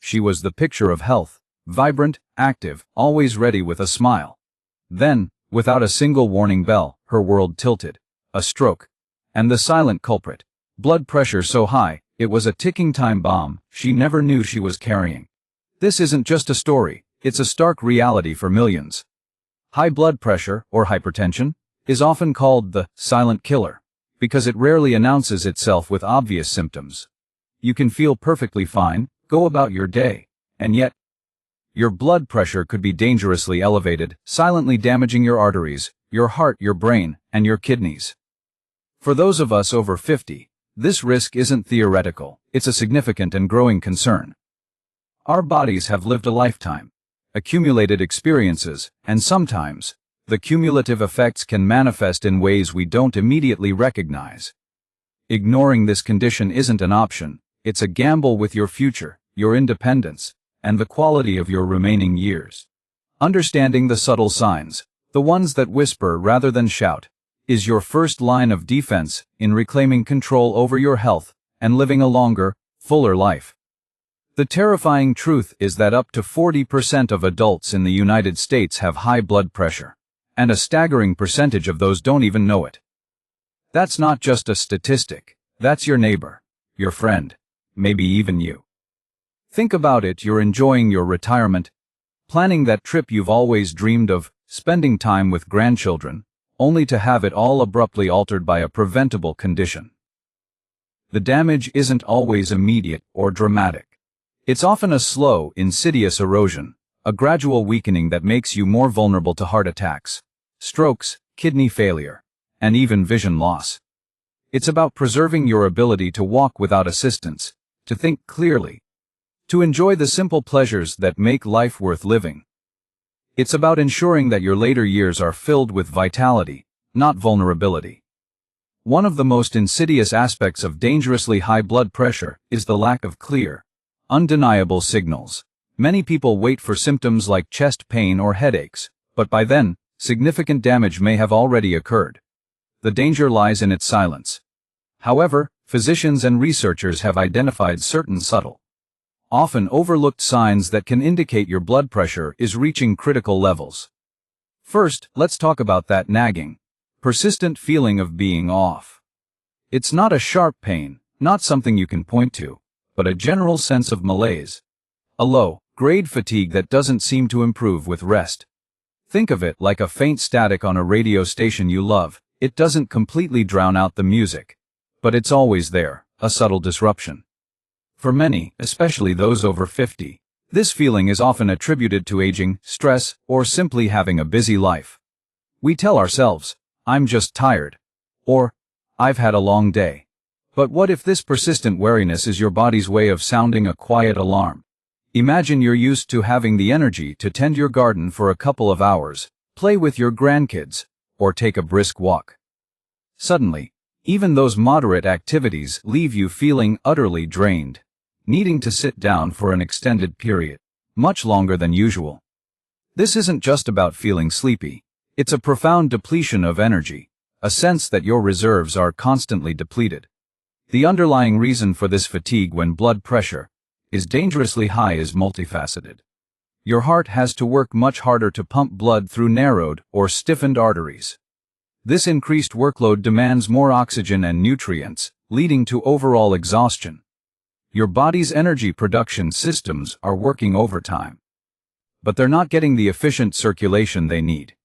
She was the picture of health, vibrant, active, always ready with a smile. Then, without a single warning bell, her world tilted. A stroke. And the silent culprit. Blood pressure so high, it was a ticking time bomb she never knew she was carrying. This isn't just a story, it's a stark reality for millions. High blood pressure, or hypertension, is often called the silent killer, because it rarely announces itself with obvious symptoms. You can feel perfectly fine, go about your day, and yet, your blood pressure could be dangerously elevated, silently damaging your arteries, your heart, your brain, and your kidneys. For those of us over 50, this risk isn't theoretical, it's a significant and growing concern. Our bodies have lived a lifetime, accumulated experiences, and sometimes, the cumulative effects can manifest in ways we don't immediately recognize. Ignoring this condition isn't an option, it's a gamble with your future, your independence, and the quality of your remaining years. Understanding the subtle signs, the ones that whisper rather than shout, is your first line of defense in reclaiming control over your health and living a longer, fuller life. The terrifying truth is that up to 40% of adults in the United States have high blood pressure, and a staggering percentage of those don't even know it. That's not just a statistic, that's your neighbor, your friend, maybe even you. Think about it, you're enjoying your retirement, planning that trip you've always dreamed of, spending time with grandchildren, only to have it all abruptly altered by a preventable condition. The damage isn't always immediate or dramatic. It's often a slow, insidious erosion, a gradual weakening that makes you more vulnerable to heart attacks, strokes, kidney failure, and even vision loss. It's about preserving your ability to walk without assistance, to think clearly, to enjoy the simple pleasures that make life worth living. It's about ensuring that your later years are filled with vitality, not vulnerability. One of the most insidious aspects of dangerously high blood pressure is the lack of clear, undeniable signals. Many people wait for symptoms like chest pain or headaches, but by then, significant damage may have already occurred. The danger lies in its silence. However, physicians and researchers have identified certain subtle, often overlooked signs that can indicate your blood pressure is reaching critical levels. First, let's talk about that nagging, persistent feeling of being off. It's not a sharp pain, not something you can point to, but a general sense of malaise. A low-grade fatigue that doesn't seem to improve with rest. Think of it like a faint static on a radio station you love. It doesn't completely drown out the music, but it's always there, a subtle disruption. For many, especially those over 50, this feeling is often attributed to aging, stress, or simply having a busy life. We tell ourselves, "I'm just tired," or "I've had a long day." But what if this persistent weariness is your body's way of sounding a quiet alarm? Imagine you're used to having the energy to tend your garden for a couple of hours, play with your grandkids, or take a brisk walk. Suddenly, even those moderate activities leave you feeling utterly drained, needing to sit down for an extended period, much longer than usual. This isn't just about feeling sleepy. It's a profound depletion of energy, a sense that your reserves are constantly depleted. The underlying reason for this fatigue when blood pressure is dangerously high is multifaceted. Your heart has to work much harder to pump blood through narrowed or stiffened arteries. This increased workload demands more oxygen and nutrients, leading to overall exhaustion. Your body's energy production systems are working overtime, but they're not getting the efficient circulation they need.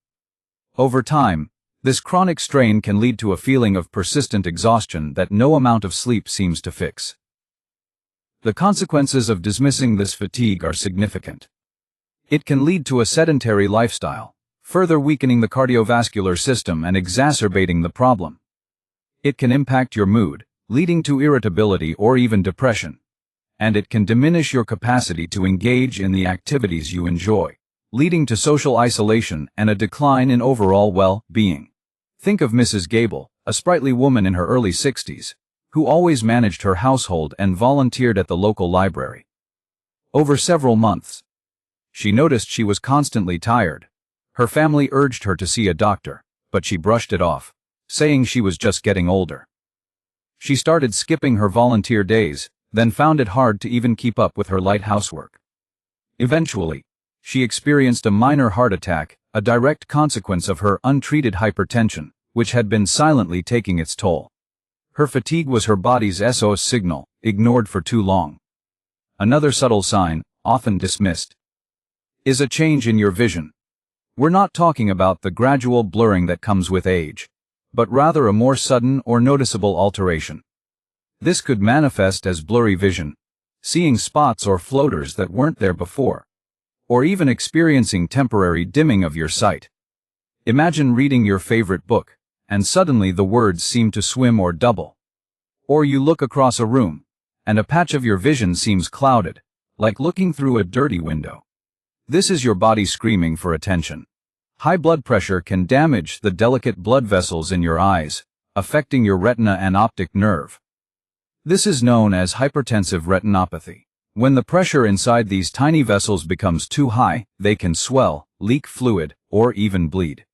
Over time, this chronic strain can lead to a feeling of persistent exhaustion that no amount of sleep seems to fix. The consequences of dismissing this fatigue are significant. It can lead to a sedentary lifestyle, further weakening the cardiovascular system and exacerbating the problem. It can impact your mood, leading to irritability or even depression. And it can diminish your capacity to engage in the activities you enjoy, leading to social isolation and a decline in overall well-being. Think of Mrs. Gable, a sprightly woman in her early 60s, who always managed her household and volunteered at the local library. Over several months, she noticed she was constantly tired. Her family urged her to see a doctor, but she brushed it off, saying she was just getting older. She started skipping her volunteer days, then found it hard to even keep up with her light housework. Eventually, she experienced a minor heart attack, a direct consequence of her untreated hypertension, which had been silently taking its toll. Her fatigue was her body's SOS signal, ignored for too long. Another subtle sign, often dismissed, is a change in your vision. We're not talking about the gradual blurring that comes with age, but rather a more sudden or noticeable alteration. This could manifest as blurry vision, seeing spots or floaters that weren't there before, or even experiencing temporary dimming of your sight. Imagine reading your favorite book, and suddenly the words seem to swim or double. Or you look across a room, and a patch of your vision seems clouded, like looking through a dirty window. This is your body screaming for attention. High blood pressure can damage the delicate blood vessels in your eyes, affecting your retina and optic nerve. This is known as hypertensive retinopathy. When the pressure inside these tiny vessels becomes too high, they can swell, leak fluid, or even bleed.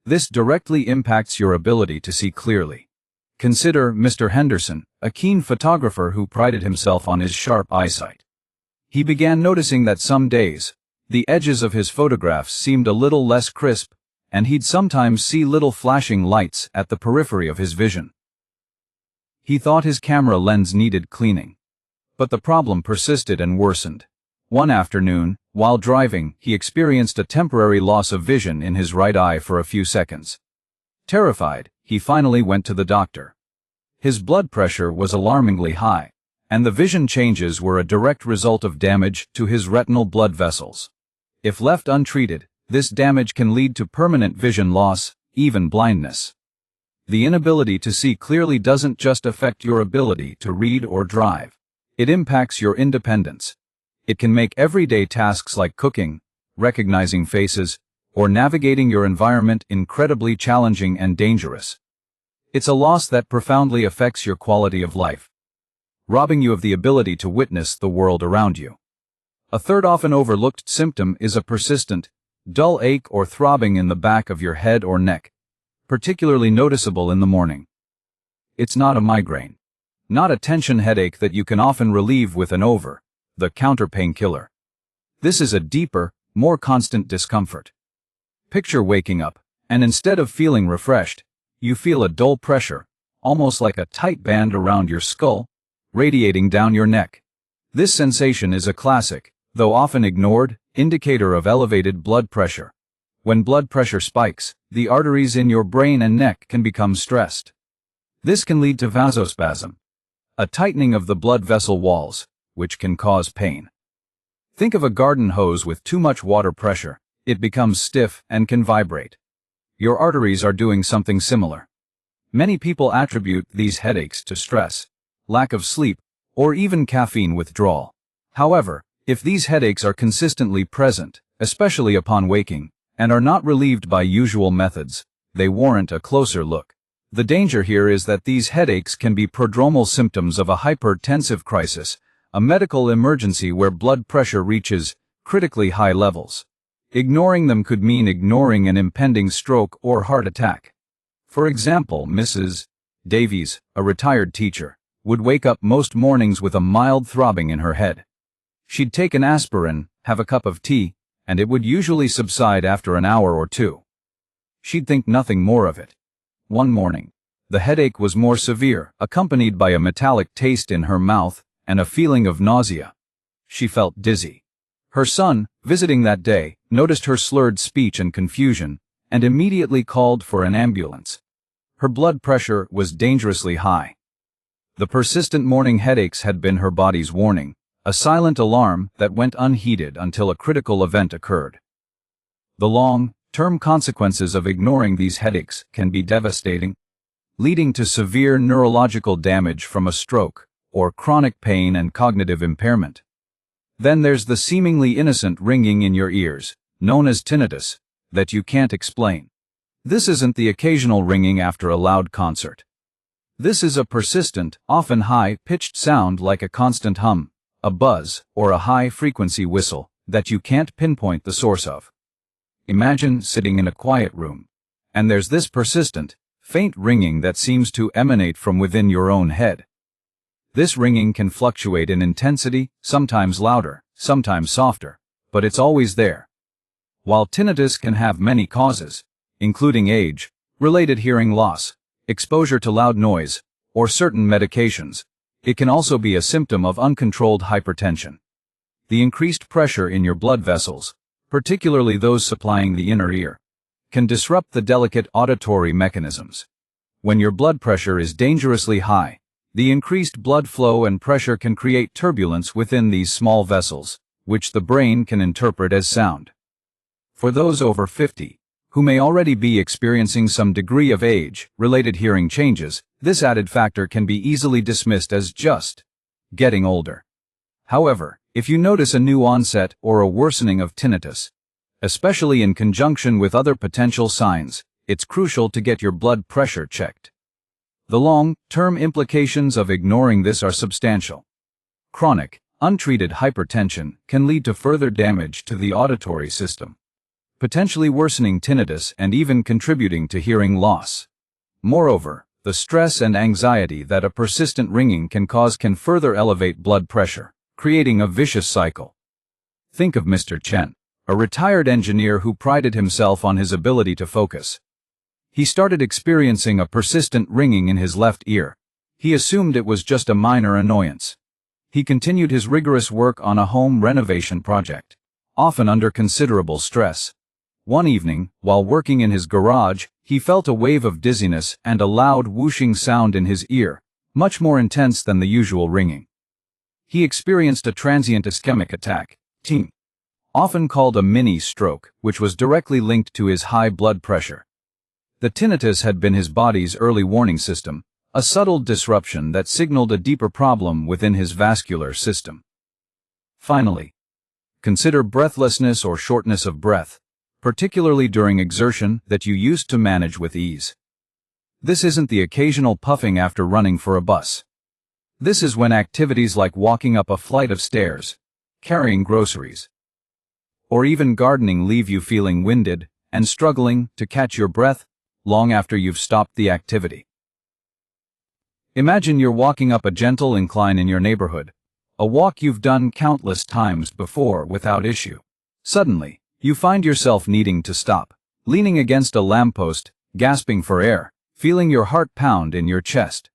This directly impacts your ability to see clearly. Consider Mr. Henderson, a keen photographer who prided himself on his sharp eyesight. He began noticing that some days, the edges of his photographs seemed a little less crisp, and he'd sometimes see little flashing lights at the periphery of his vision. He thought his camera lens needed cleaning. But the problem persisted and worsened. One afternoon, while driving, he experienced a temporary loss of vision in his right eye for a few seconds. Terrified, he finally went to the doctor. His blood pressure was alarmingly high, and the vision changes were a direct result of damage to his retinal blood vessels. If left untreated, this damage can lead to permanent vision loss, even blindness. The inability to see clearly doesn't just affect your ability to read or drive. It impacts your independence. It can make everyday tasks like cooking, recognizing faces, or navigating your environment incredibly challenging and dangerous. It's a loss that profoundly affects your quality of life, robbing you of the ability to witness the world around you. A third often overlooked symptom is a persistent, dull ache or throbbing in the back of your head or neck, particularly noticeable in the morning. It's not a migraine. Not a tension headache that you can often relieve with an over-the-counter painkiller. This is a deeper, more constant discomfort. Picture waking up, and instead of feeling refreshed, you feel a dull pressure, almost like a tight band around your skull, radiating down your neck. This sensation is a classic, though often ignored, indicator of elevated blood pressure. When blood pressure spikes, the arteries in your brain and neck can become stressed. This can lead to vasospasm, a tightening of the blood vessel walls, which can cause pain. Think of a garden hose with too much water pressure. It becomes stiff and can vibrate. Your arteries are doing something similar. Many people attribute these headaches to stress, lack of sleep, or even caffeine withdrawal. However, if these headaches are consistently present, especially upon waking, and are not relieved by usual methods, they warrant a closer look. The danger here is that these headaches can be prodromal symptoms of a hypertensive crisis, a medical emergency where blood pressure reaches critically high levels. Ignoring them could mean ignoring an impending stroke or heart attack. For example, Mrs. Davies, a retired teacher, would wake up most mornings with a mild throbbing in her head. She'd take an aspirin, have a cup of tea, and it would usually subside after an hour or two. She'd think nothing more of it. One morning, the headache was more severe, accompanied by a metallic taste in her mouth and a feeling of nausea. She felt dizzy. Her son, visiting that day, noticed her slurred speech and confusion, and immediately called for an ambulance. Her blood pressure was dangerously high. The persistent morning headaches had been her body's warning, a silent alarm that went unheeded until a critical event occurred. The long-term consequences of ignoring these headaches can be devastating, leading to severe neurological damage from a stroke, or chronic pain and cognitive impairment. Then there's the seemingly innocent ringing in your ears, known as tinnitus, that you can't explain. This isn't the occasional ringing after a loud concert. This is a persistent, often high-pitched sound like a constant hum, a buzz, or a high-frequency whistle that you can't pinpoint the source of. Imagine sitting in a quiet room, and there's this persistent, faint ringing that seems to emanate from within your own head. This ringing can fluctuate in intensity, sometimes louder, sometimes softer, but it's always there. While tinnitus can have many causes, including age, related hearing loss, exposure to loud noise, or certain medications, it can also be a symptom of uncontrolled hypertension. The increased pressure in your blood vessels, particularly those supplying the inner ear, can disrupt the delicate auditory mechanisms. When your blood pressure is dangerously high, the increased blood flow and pressure can create turbulence within these small vessels, which the brain can interpret as sound. For those over 50, who may already be experiencing some degree of age-related hearing changes, this added factor can be easily dismissed as just getting older. However, if you notice a new onset or a worsening of tinnitus, especially in conjunction with other potential signs, it's crucial to get your blood pressure checked. The long-term implications of ignoring this are substantial. Chronic, untreated hypertension can lead to further damage to the auditory system, potentially worsening tinnitus and even contributing to hearing loss. Moreover, the stress and anxiety that a persistent ringing can cause can further elevate blood pressure, creating a vicious cycle. Think of Mr. Chen, a retired engineer who prided himself on his ability to focus. He started experiencing a persistent ringing in his left ear. He assumed it was just a minor annoyance. He continued his rigorous work on a home renovation project, often under considerable stress. One evening, while working in his garage, he felt a wave of dizziness and a loud whooshing sound in his ear, much more intense than the usual ringing. He experienced a transient ischemic attack, TIM, often called a mini-stroke, which was directly linked to his high blood pressure. The tinnitus had been his body's early warning system, a subtle disruption that signaled a deeper problem within his vascular system. Finally, consider breathlessness or shortness of breath, particularly during exertion that you used to manage with ease. This isn't the occasional puffing after running for a bus. This is when activities like walking up a flight of stairs, carrying groceries, or even gardening leave you feeling winded and struggling to catch your breath long after you've stopped the activity. Imagine you're walking up a gentle incline in your neighborhood, a walk you've done countless times before without issue. Suddenly, you find yourself needing to stop, leaning against a lamppost, gasping for air, feeling your heart pound in your chest.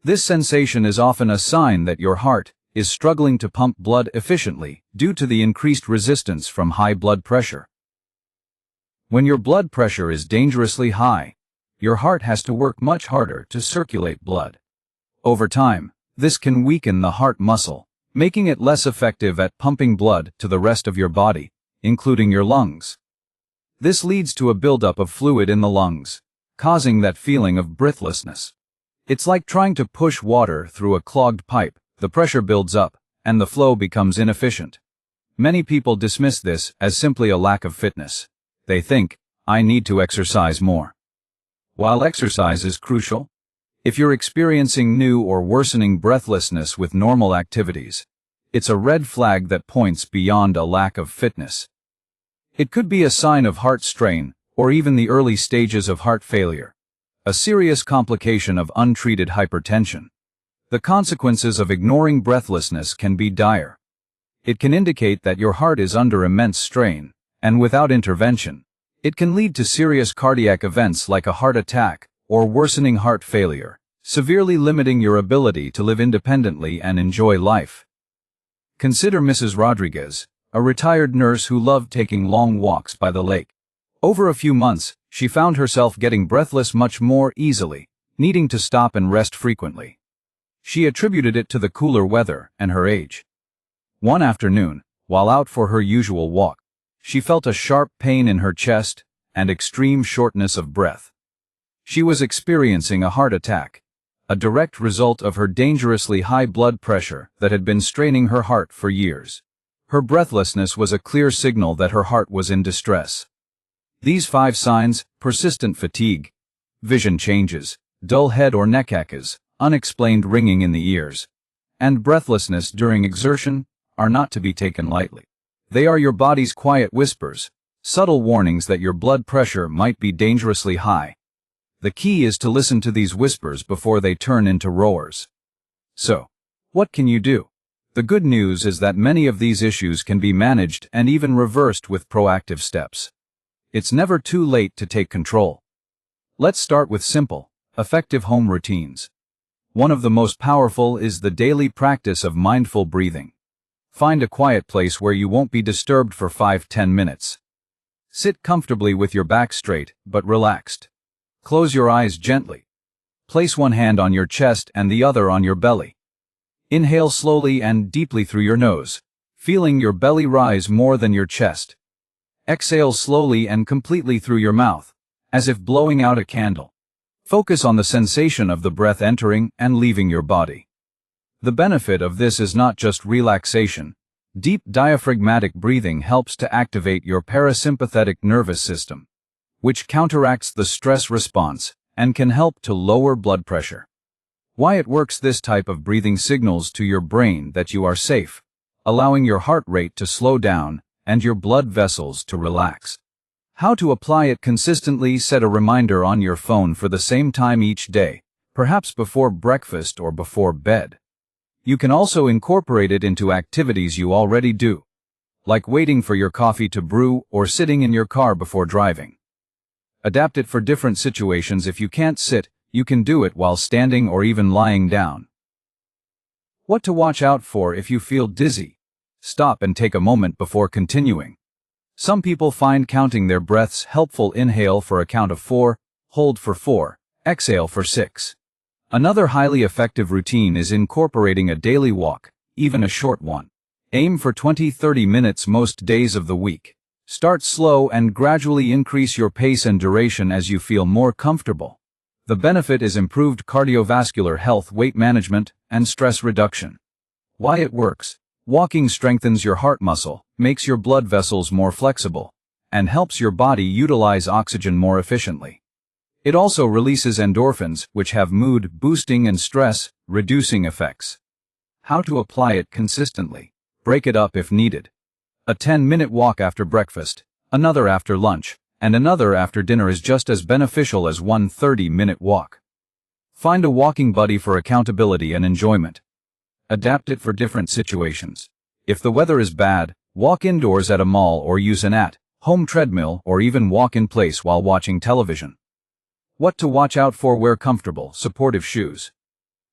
This sensation is often a sign that your heart is struggling to pump blood efficiently due to the increased resistance from high blood pressure. When your blood pressure is dangerously high, your heart has to work much harder to circulate blood. Over time, this can weaken the heart muscle, making it less effective at pumping blood to the rest of your body, including your lungs. This leads to a buildup of fluid in the lungs, causing that feeling of breathlessness. It's like trying to push water through a clogged pipe. The pressure builds up, and the flow becomes inefficient. Many people dismiss this as simply a lack of fitness. They think, I need to exercise more. While exercise is crucial, if you're experiencing new or worsening breathlessness with normal activities, it's a red flag that points beyond a lack of fitness. It could be a sign of heart strain, or even the early stages of heart failure, a serious complication of untreated hypertension. The consequences of ignoring breathlessness can be dire. It can indicate that your heart is under immense strain, and without intervention, it can lead to serious cardiac events like a heart attack or worsening heart failure, severely limiting your ability to live independently and enjoy life. Consider Mrs. Rodriguez, a retired nurse who loved taking long walks by the lake. Over a few months, she found herself getting breathless much more easily, needing to stop and rest frequently. She attributed it to the cooler weather and her age. One afternoon, while out for her usual walk, she felt a sharp pain in her chest and extreme shortness of breath. She was experiencing a heart attack, a direct result of her dangerously high blood pressure that had been straining her heart for years. Her breathlessness was a clear signal that her heart was in distress. These 5 signs, persistent fatigue, vision changes, dull head or neck aches, unexplained ringing in the ears, and breathlessness during exertion, are not to be taken lightly. They are your body's quiet whispers, subtle warnings that your blood pressure might be dangerously high. The key is to listen to these whispers before they turn into roars. So, What can you do? The good news is that many of these issues can be managed and even reversed with proactive steps. It's never too late to take control. Let's start with simple, effective home routines. One of the most powerful is the daily practice of mindful breathing. Find a quiet place where you won't be disturbed for 5-10 minutes. Sit comfortably with your back straight, but relaxed. Close your eyes gently. Place one hand on your chest and the other on your belly. Inhale slowly and deeply through your nose, feeling your belly rise more than your chest. Exhale slowly and completely through your mouth, as if blowing out a candle. Focus on the sensation of the breath entering and leaving your body. The benefit of this is not just relaxation. Deep diaphragmatic breathing helps to activate your parasympathetic nervous system, which counteracts the stress response and can help to lower blood pressure. Why it works: this type of breathing signals to your brain that you are safe, allowing your heart rate to slow down and your blood vessels to relax. How to apply it consistently: set a reminder on your phone for the same time each day, perhaps before breakfast or before bed. You can also incorporate it into activities you already do, like waiting for your coffee to brew or sitting in your car before driving. Adapt it for different situations. If you can't sit, you can do it while standing or even lying down. What to watch out for if you feel dizzy? Stop and take a moment before continuing. Some people find counting their breaths helpful. Inhale for a count of 4, hold for 4, exhale for 6. Another highly effective routine is incorporating a daily walk, even a short one. Aim for 20-30 minutes most days of the week. Start slow and gradually increase your pace and duration as you feel more comfortable. The benefit is improved cardiovascular health, weight management, and stress reduction. Why it works: walking strengthens your heart muscle, makes your blood vessels more flexible, and helps your body utilize oxygen more efficiently. It also releases endorphins, which have mood-boosting and stress-reducing effects. How to apply it consistently? Break it up if needed. A 10-minute walk after breakfast, another after lunch, and another after dinner is just as beneficial as one 30-minute walk. Find a walking buddy for accountability and enjoyment. Adapt it for different situations. If the weather is bad, walk indoors at a mall or use an at-home treadmill, or even walk in place while watching television. What to watch out for: wear comfortable, supportive shoes.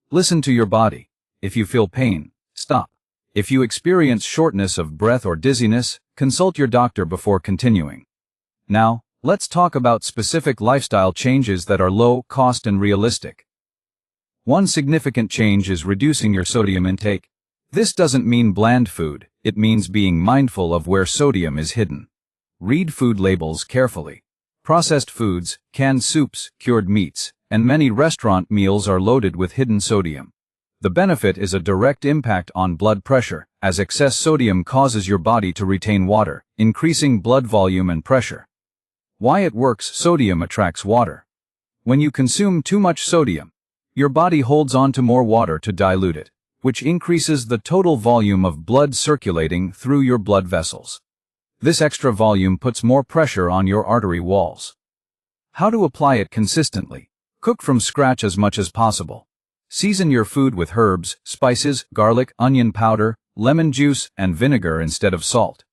Listen to your body. If you feel pain, stop. If you experience shortness of breath or dizziness, consult your doctor before continuing. Now, let's talk about specific lifestyle changes that are low cost and realistic. One significant change is reducing your sodium intake. This doesn't mean bland food, it means being mindful of where sodium is hidden. Read food labels carefully. Processed foods, canned soups, cured meats, and many restaurant meals are loaded with hidden sodium. The benefit is a direct impact on blood pressure, as excess sodium causes your body to retain water, increasing blood volume and pressure. Why it works: sodium attracts water. When you consume too much sodium, your body holds on to more water to dilute it, which increases the total volume of blood circulating through your blood vessels. This extra volume puts more pressure on your artery walls. How to apply it consistently? Cook from scratch as much as possible. Season your food with herbs, spices, garlic, onion powder, lemon juice, and vinegar instead of salt.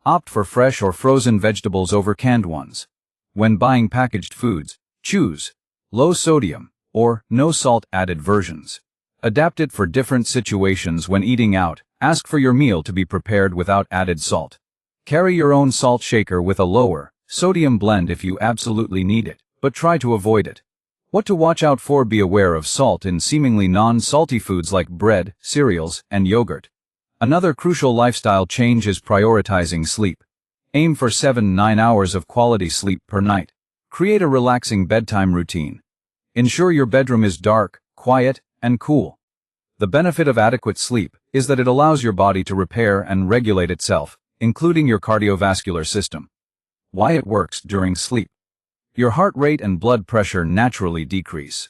Opt for fresh or frozen vegetables over canned ones. When buying packaged foods, choose low sodium or no salt added versions. Adapt it for different situations. When eating out, ask for your meal to be prepared without added salt. Carry your own salt shaker with a lower sodium blend if you absolutely need it, but try to avoid it. What to watch out for? Be aware of salt in seemingly non-salty foods like bread, cereals, and yogurt. Another crucial lifestyle change is prioritizing sleep. Aim for 7-9 hours of quality sleep per night. Create a relaxing bedtime routine. Ensure your bedroom is dark, quiet, and cool. The benefit of adequate sleep is that it allows your body to repair and regulate itself, including your cardiovascular system. Why it works during sleep? Your heart rate and blood pressure naturally decrease.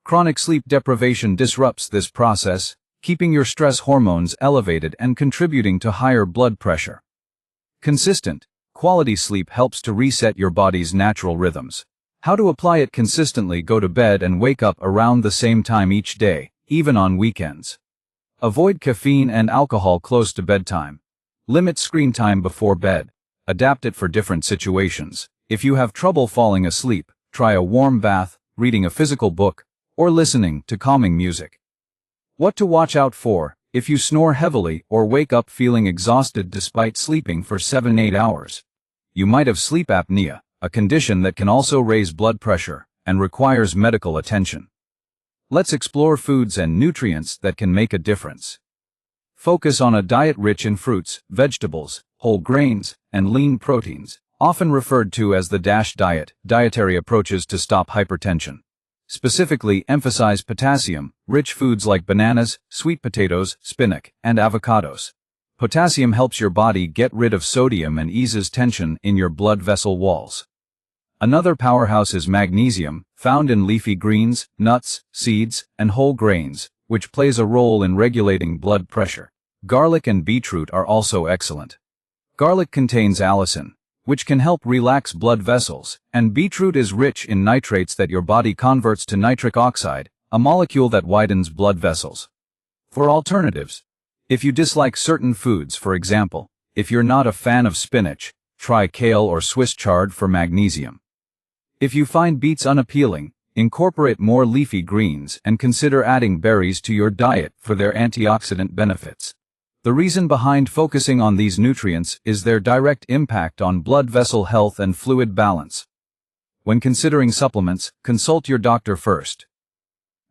Chronic sleep deprivation disrupts this process, keeping your stress hormones elevated and contributing to higher blood pressure. Consistent, quality sleep helps to reset your body's natural rhythms. How to apply it consistently? Go to bed and wake up around the same time each day, even on weekends. Avoid caffeine and alcohol close to bedtime. Limit screen time before bed. Adapt it for different situations. If you have trouble falling asleep, try a warm bath, reading a physical book, or listening to calming music. What to watch out for if you snore heavily or wake up feeling exhausted despite sleeping for 7-8 hours. You might have sleep apnea, a condition that can also raise blood pressure and requires medical attention. Let's explore foods and nutrients that can make a difference. Focus on a diet rich in fruits, vegetables, whole grains, and lean proteins, often referred to as the DASH diet, dietary approaches to stop hypertension. Specifically, emphasize potassium-rich foods like bananas, sweet potatoes, spinach, and avocados. Potassium helps your body get rid of sodium and eases tension in your blood vessel walls. Another powerhouse is magnesium, found in leafy greens, nuts, seeds, and whole grains, which plays a role in regulating blood pressure. Garlic and beetroot are also excellent. Garlic contains allicin, which can help relax blood vessels, and beetroot is rich in nitrates that your body converts to nitric oxide, a molecule that widens blood vessels. For alternatives, if you dislike certain foods, for example, if you're not a fan of spinach, try kale or Swiss chard for magnesium. If you find beets unappealing, incorporate more leafy greens and consider adding berries to your diet for their antioxidant benefits. The reason behind focusing on these nutrients is their direct impact on blood vessel health and fluid balance. When considering supplements, consult your doctor first.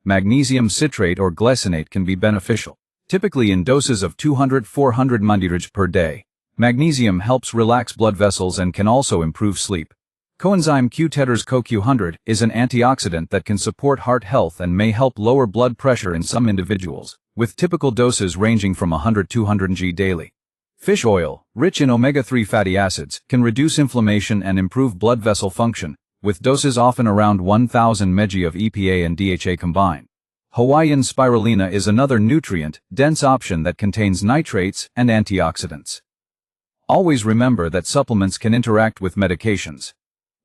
Magnesium citrate or glycinate can be beneficial, typically in doses of 200-400 mg per day. Magnesium helps relax blood vessels and can also improve sleep. Coenzyme Q10's CoQ100 is an antioxidant that can support heart health and may help lower blood pressure in some individuals, with typical doses ranging from 100-200 mg daily. Fish oil, rich in omega-3 fatty acids, can reduce inflammation and improve blood vessel function, with doses often around 1,000 mg of EPA and DHA combined. Hawaiian spirulina is another nutrient-dense option that contains nitrates and antioxidants. Always remember that supplements can interact with medications.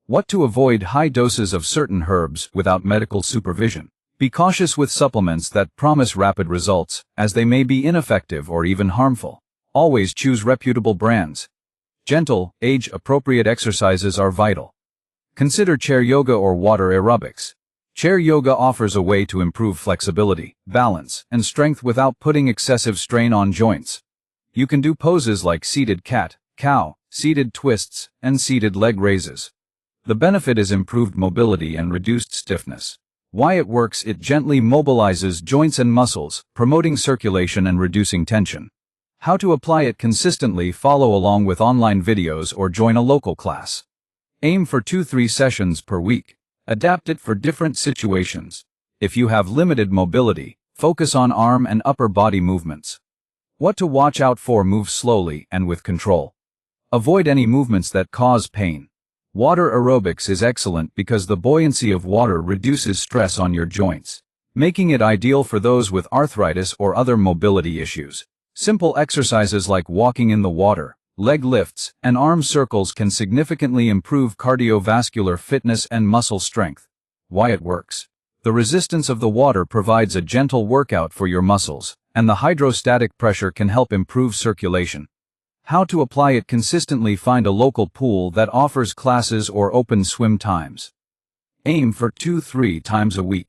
What to avoid: high doses of certain herbs without medical supervision. Be cautious with supplements that promise rapid results, as they may be ineffective or even harmful. Always choose reputable brands. Gentle, age-appropriate exercises are vital. Consider chair yoga or water aerobics. Chair yoga offers a way to improve flexibility, balance, and strength without putting excessive strain on joints. You can do poses like seated cat, cow, seated twists, and seated leg raises. The benefit is improved mobility and reduced stiffness. Why it works: it gently mobilizes joints and muscles, promoting circulation and reducing tension. How to apply it consistently: follow along with online videos or join a local class. Aim for 2-3 sessions per week. Adapt it for different situations. If you have limited mobility, focus on arm and upper body movements. What to watch out for: move slowly and with control. Avoid any movements that cause pain. Water aerobics is excellent because the buoyancy of water reduces stress on your joints, making it ideal for those with arthritis or other mobility issues. Simple exercises like walking in the water, leg lifts, and arm circles can significantly improve cardiovascular fitness and muscle strength. Why it works: the resistance of the water provides a gentle workout for your muscles, and the hydrostatic pressure can help improve circulation. How to apply it consistently: find a local pool that offers classes or open swim times. Aim for 2-3 times a week.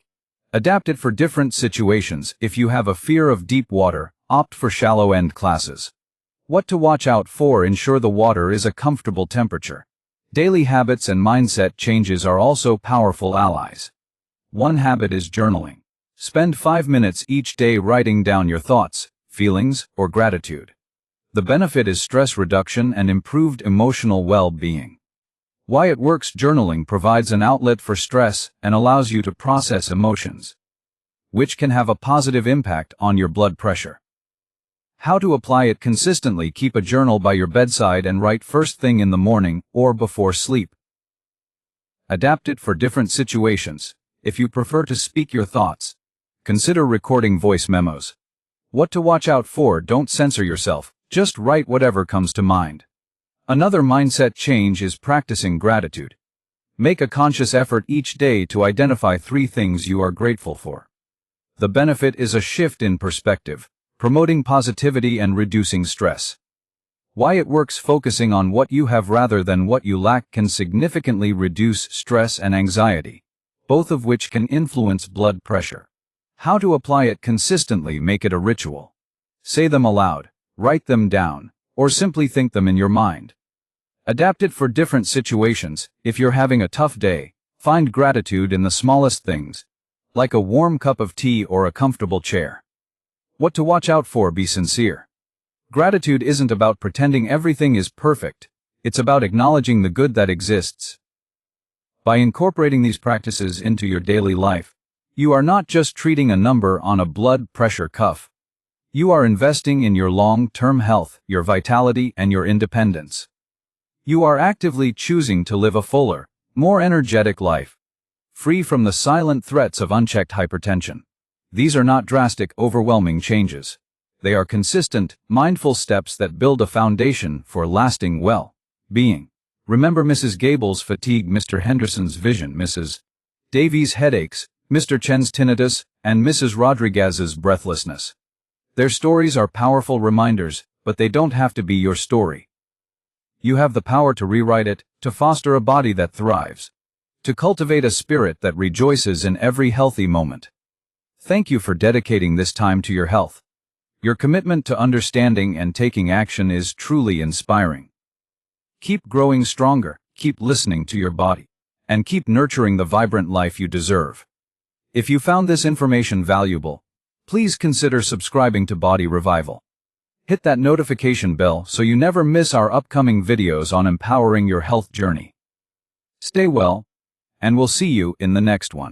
Adapt it for different situations. If you have a fear of deep water, opt for shallow end classes. What to watch out for: ensure the water is a comfortable temperature. Daily habits and mindset changes are also powerful allies. One habit is journaling. Spend 5 minutes each day writing down your thoughts, feelings, or gratitude. The benefit is stress reduction and improved emotional well-being. Why it works: journaling provides an outlet for stress and allows you to process emotions, which can have a positive impact on your blood pressure. How to apply it consistently: keep a journal by your bedside and write first thing in the morning or before sleep. Adapt it for different situations. If you prefer to speak your thoughts, consider recording voice memos. What to watch out for: don't censor yourself. Just write whatever comes to mind. Another mindset change is practicing gratitude. Make a conscious effort each day to identify 3 things you are grateful for. The benefit is a shift in perspective, promoting positivity and reducing stress. Why it works: focusing on what you have rather than what you lack can significantly reduce stress and anxiety, both of which can influence blood pressure. How to apply it consistently: make it a ritual. Say them aloud, write them down, or simply think them in your mind. Adapt it for different situations. If you're having a tough day, find gratitude in the smallest things, like a warm cup of tea or a comfortable chair. What to watch out for: be sincere. Gratitude isn't about pretending everything is perfect, it's about acknowledging the good that exists. By incorporating these practices into your daily life, you are not just treating a number on a blood pressure cuff. You are investing in your long-term health, your vitality, and your independence. You are actively choosing to live a fuller, more energetic life, free from the silent threats of unchecked hypertension. These are not drastic, overwhelming changes. They are consistent, mindful steps that build a foundation for lasting well-being. Remember Mrs. Gable's fatigue, Mr. Henderson's vision, Mrs. Davies' headaches, Mr. Chen's tinnitus, and Mrs. Rodriguez's breathlessness. Their stories are powerful reminders, but they don't have to be your story. You have the power to rewrite it, to foster a body that thrives, to cultivate a spirit that rejoices in every healthy moment. Thank you for dedicating this time to your health. Your commitment to understanding and taking action is truly inspiring. Keep growing stronger, keep listening to your body, and keep nurturing the vibrant life you deserve. If you found this information valuable, please consider subscribing to Body Revival. Hit that notification bell so you never miss our upcoming videos on empowering your health journey. Stay well, and we'll see you in the next one.